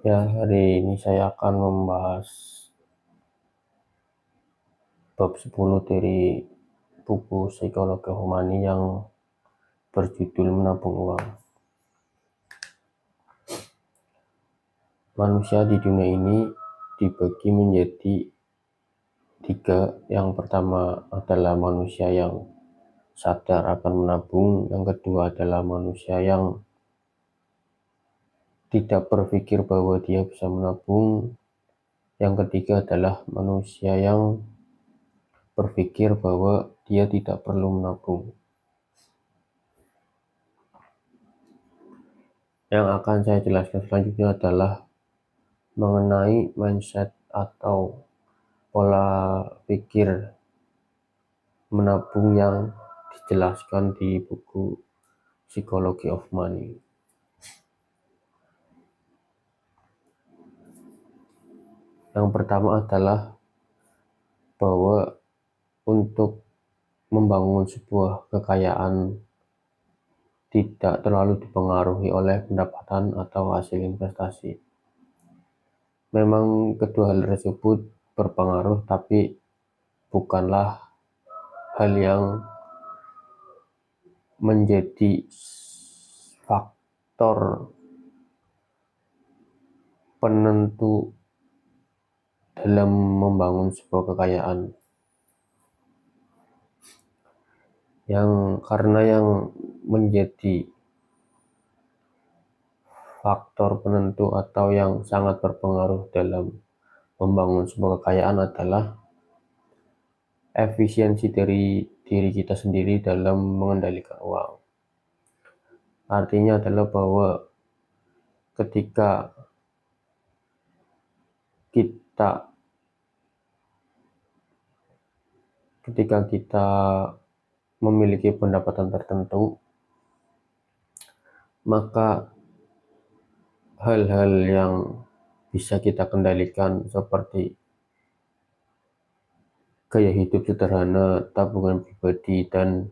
Ya, hari ini saya akan membahas bab 10 dari buku Psikologi Humani yang berjudul Menabung Uang. Manusia di dunia ini dibagi menjadi 3. Yang pertama adalah manusia yang sadar akan menabung. Yang kedua adalah manusia yang tidak berpikir bahwa dia bisa menabung. Yang ketiga adalah manusia yang berpikir bahwa dia tidak perlu menabung. Yang akan saya jelaskan selanjutnya adalah mengenai mindset atau pola pikir menabung yang dijelaskan di buku Psychology of Money. Yang pertama adalah bahwa untuk membangun sebuah kekayaan tidak terlalu dipengaruhi oleh pendapatan atau hasil investasi. Memang kedua hal tersebut berpengaruh, tapi bukanlah hal yang menjadi faktor penentu dalam membangun sebuah kekayaan. Karena yang menjadi faktor penentu atau yang sangat berpengaruh dalam membangun sebuah kekayaan adalah efisiensi dari diri kita sendiri dalam mengendalikan uang. Artinya adalah bahwa ketika kita memiliki pendapatan tertentu, maka hal-hal yang bisa kita kendalikan seperti gaya hidup sederhana, tabungan pribadi, dan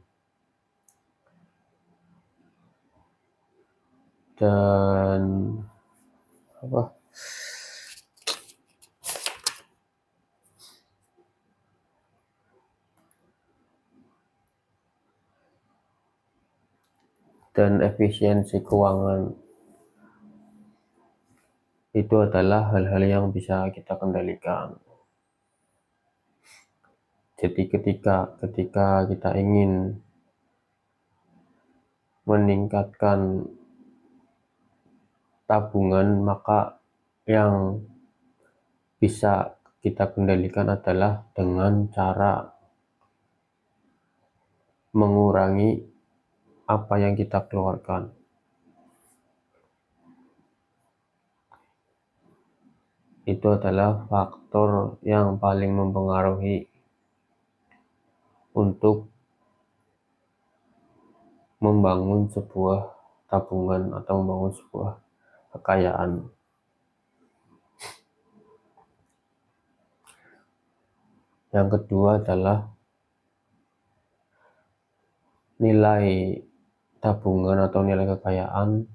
efisiensi keuangan itu adalah hal-hal yang bisa kita kendalikan. Jadi ketika kita ingin meningkatkan tabungan, maka yang bisa kita kendalikan adalah dengan cara mengurangi apa yang kita keluarkan. Itu adalah faktor yang paling mempengaruhi untuk membangun sebuah tabungan atau membangun sebuah kekayaan. Yang kedua adalah nilai tabungan atau nilai kekayaan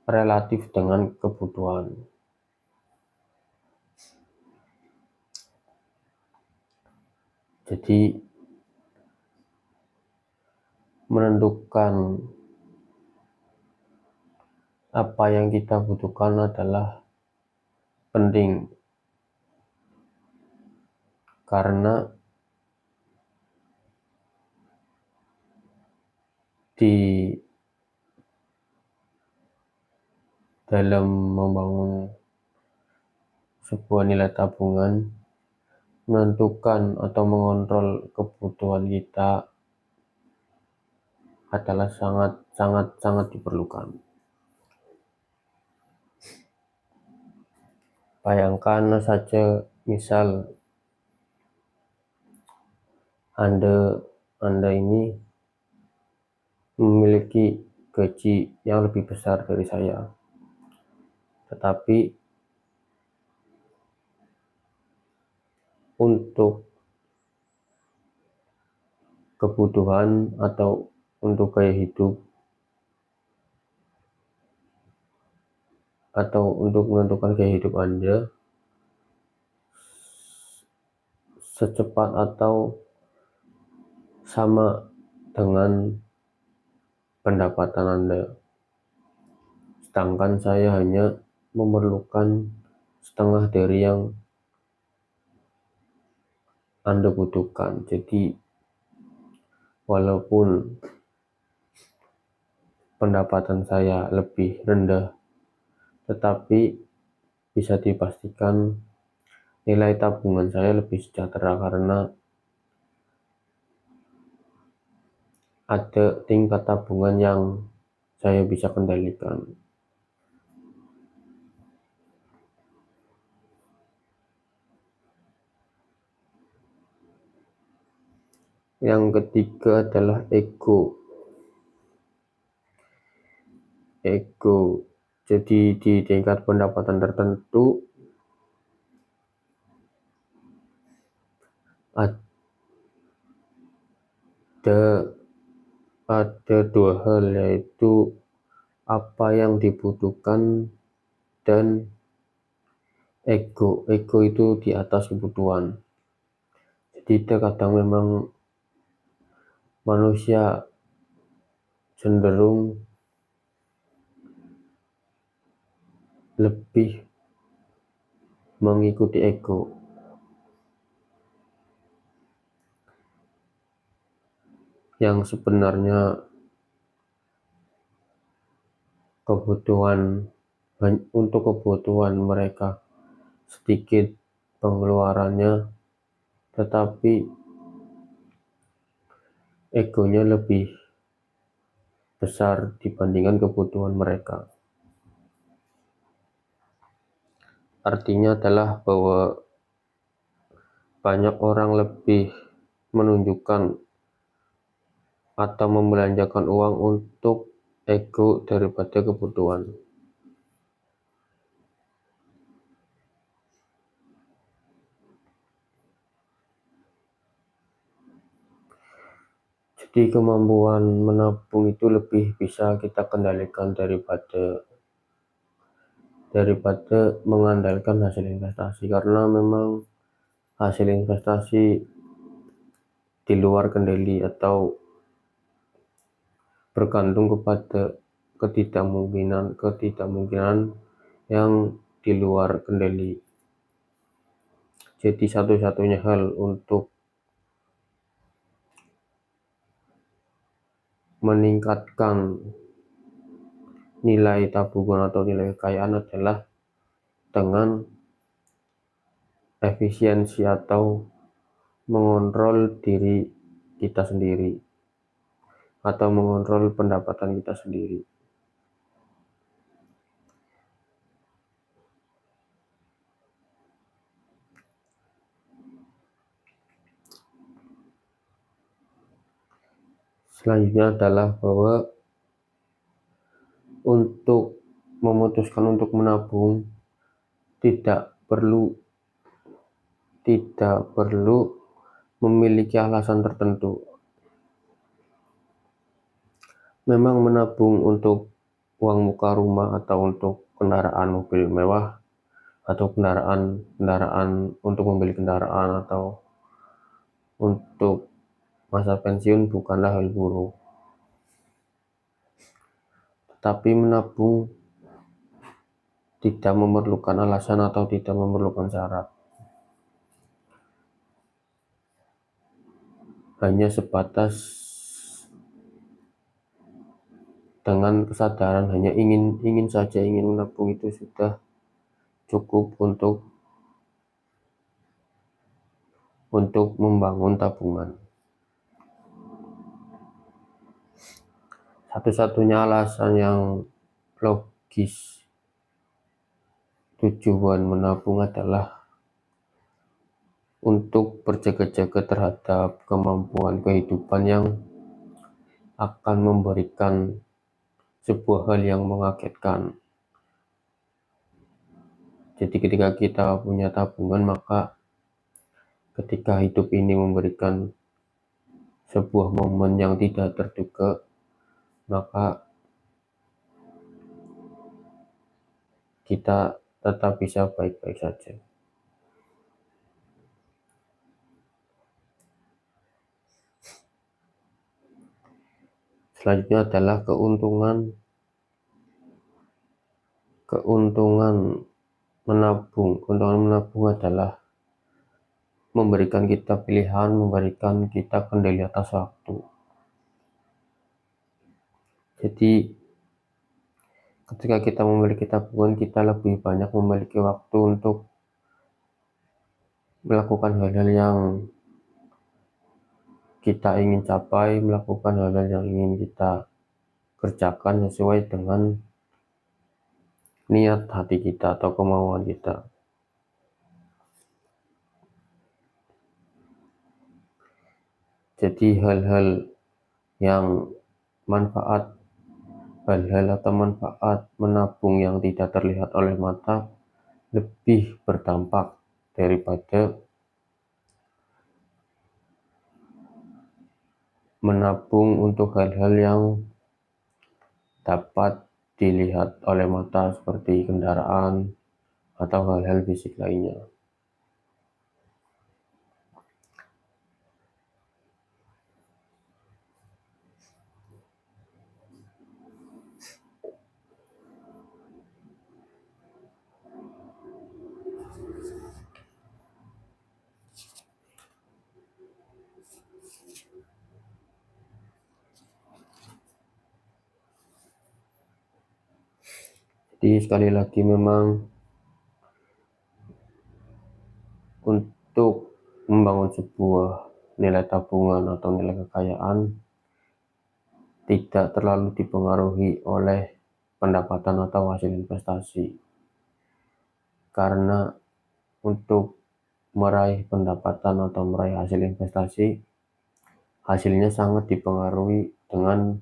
relatif dengan kebutuhan. Jadi menentukan apa yang kita butuhkan adalah penting, karena di dalam membangun sebuah nilai tabungan, menentukan atau mengontrol kebutuhan kita adalah sangat diperlukan. Bayangkan saja, misal Anda ini memiliki gaji yang lebih besar dari saya, tetapi untuk kebutuhan atau untuk gaya hidup atau untuk menentukan gaya hidup Anda secepat atau sama dengan pendapatan Anda. Sedangkan saya hanya memerlukan setengah dari yang Anda butuhkan. Jadi walaupun pendapatan saya lebih rendah, tetapi bisa dipastikan nilai tabungan saya lebih sejahtera karena ada tingkat tabungan yang saya bisa kendalikan. Yang ketiga adalah ego. Jadi di tingkat pendapatan tertentu ada dua hal, yaitu apa yang dibutuhkan dan ego. Ego itu di atas kebutuhan. Jadi terkadang memang manusia cenderung lebih mengikuti ego, yang sebenarnya untuk kebutuhan mereka sedikit pengeluarannya, tetapi egonya lebih besar dibandingkan kebutuhan mereka. Artinya adalah bahwa banyak orang lebih menunjukkan atau membelanjakan uang untuk ego daripada kebutuhan. Jadi kemampuan menabung itu lebih bisa kita kendalikan daripada mengandalkan hasil investasi, karena memang hasil investasi di luar kendali atau bergantung kepada ketidakmungkinan yang di luar kendali. Jadi satu-satunya hal untuk meningkatkan nilai tabungan atau nilai kekayaan adalah dengan efisiensi atau mengontrol diri kita sendiri atau mengontrol pendapatan kita sendiri. Selanjutnya adalah bahwa untuk memutuskan untuk menabung tidak perlu memiliki alasan tertentu. Memang menabung untuk uang muka rumah atau untuk kendaraan mobil mewah atau kendaraan untuk membeli kendaraan atau untuk masa pensiun bukanlah hal buruk. Tetapi menabung tidak memerlukan alasan atau tidak memerlukan syarat. Hanya sebatas dengan kesadaran hanya ingin menabung itu sudah cukup untuk membangun tabungan. Satu-satunya alasan yang logis tujuan menabung adalah untuk berjaga-jaga terhadap kemampuan kehidupan yang akan memberikan sebuah hal yang mengagetkan. Jadi ketika kita punya tabungan, maka ketika hidup ini memberikan sebuah momen yang tidak terduga, maka kita tetap bisa baik-baik saja. Selanjutnya adalah keuntungan menabung. Keuntungan menabung adalah memberikan kita pilihan, memberikan kita kendali atas waktu. Jadi ketika kita memiliki tabungan, kita lebih banyak memiliki waktu untuk melakukan hal-hal yang kita ingin capai, melakukan hal-hal yang ingin kita kerjakan sesuai dengan niat hati kita atau kemauan kita. Jadi hal-hal atau manfaat menabung yang tidak terlihat oleh mata lebih berdampak daripada menabung untuk hal-hal yang dapat dilihat oleh mata seperti kendaraan atau hal-hal fisik lainnya. Jadi sekali lagi memang untuk membangun sebuah nilai tabungan atau nilai kekayaan tidak terlalu dipengaruhi oleh pendapatan atau hasil investasi. Karena untuk meraih pendapatan atau meraih hasil investasi, hasilnya sangat dipengaruhi dengan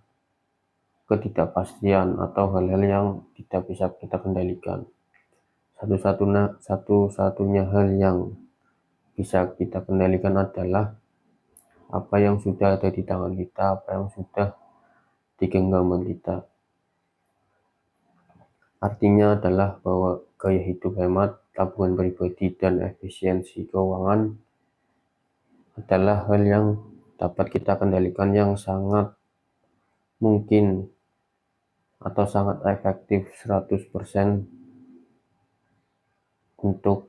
ketidakpastian atau hal-hal yang tidak bisa kita kendalikan. Satu-satunya hal yang bisa kita kendalikan adalah apa yang sudah ada di tangan kita, apa yang sudah di genggaman kita. Artinya adalah bahwa gaya hidup hemat, tabungan pribadi, dan efisiensi keuangan adalah hal yang dapat kita kendalikan, yang sangat mungkin atau sangat efektif 100% untuk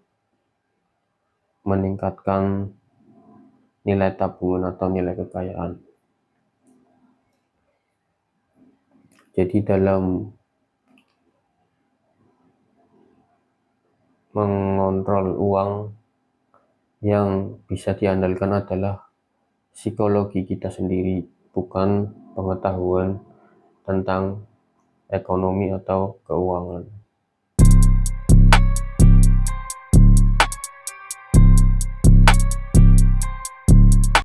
meningkatkan nilai tabungan atau nilai kekayaan. Jadi dalam mengontrol uang, yang bisa diandalkan adalah psikologi kita sendiri, bukan pengetahuan tentang ekonomi atau keuangan.